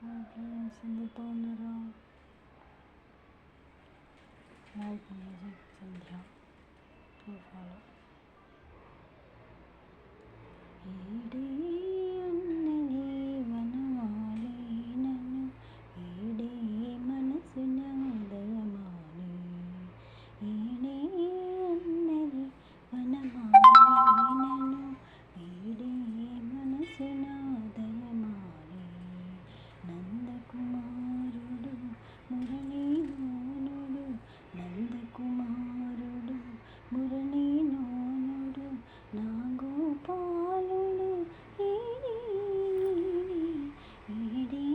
Hi friends, ఎందుకు బాగున్నారా? Like music సంధ్య follow. ఈడే అన్నది వనమాలి నన్ను, ఈడే మనసున దయమాలి. ఈడే అన్నది వనమాలి నన్ను, ఈడే మనసున దయమాలి. నందకుమారుడు మురళీమోహనుడు, నందకుమారుడు మురళీమోహనుడు, నా గోపాలుడు ఈడే ఈడే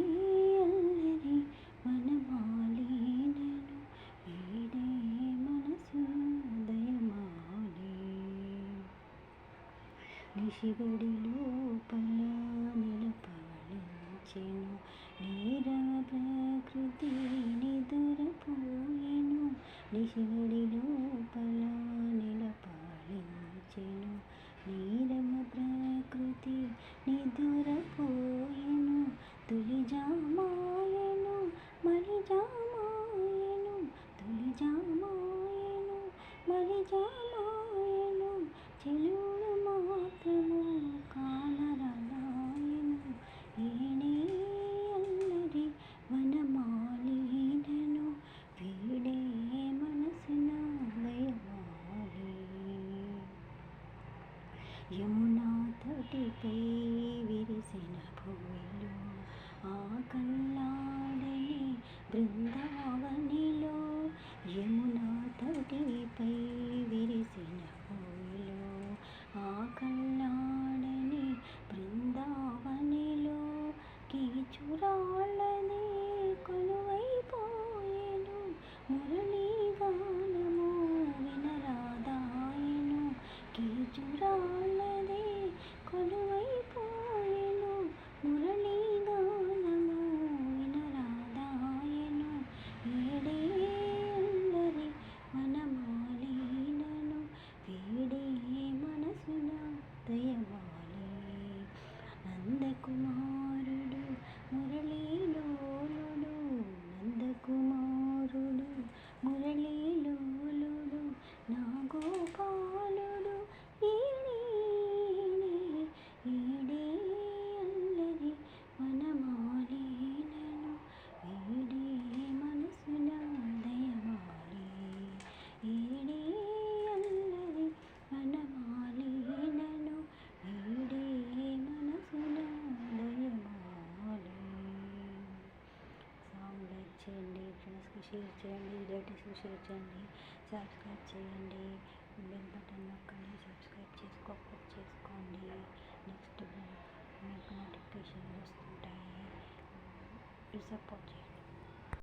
అల్లరి వనమాలి నన్ను, ఈడే మనసు దయమాలి. నిశిగడి లోపల నిలపాలించెను, నీరవ ప్రకృతి నిదురపోయెను. నిశిగడి లోపల నిలపాలించెను, నీరవ ప్రకృతి నిదురపోయెను. తొలి జామాయెను మలి జామాయెను, తొలి జామాయెను మలి జామాయెను, చెలుడు మాత్రము కానరాదాయెను. ఈడే అల్లరి వనమాలి నన్ను, వీడే మనసున దయమాలి. యమునా తటిపై విరిసిన భూమిలో, ఆ కల్లాడని బృందావనిలో. యమునా తటిపై విరిసిన భూమిలో, ఆ కల్లాడని బృందావనిలో. కీచురాళ్ళది కొలువైపోయెను, మురళీగానము వినరాదాయెను. కీచురాళ్ళది కొలువైపోయెను, మురళీగానము వినరాదాయెను. ఈడే అల్లరి వనమాలి నన్ను, వీడే మనసున దయమాలి. నందకుమారుడు మురళీలోలుడు, నందకుమారుడు మురళీలోలుడు, నా గోపాలుడు ఈడే ఈడే అల్లరి వనమాలి నన్ను, వీడే మనసున దయమాలి. ఈడే అల్లరి వనమాలి నన్ను, వీడే మనసున దయమాలి. సాంగ్ లైక్ చేయండి, ఫ్రెండ్స్కి షేర్ చేయండి, రిలేటివ్స్కి షేర్ చేయండి, సబ్స్క్రైబ్ చేయండి, బెల్ బటన్ నొక్కండి. సబ్స్క్రైబ్ చేసుకోండి. నెక్స్ట్ మీకు నోటిఫికేషన్ వస్తుంటాయి. సపోర్ట్ చేయండి.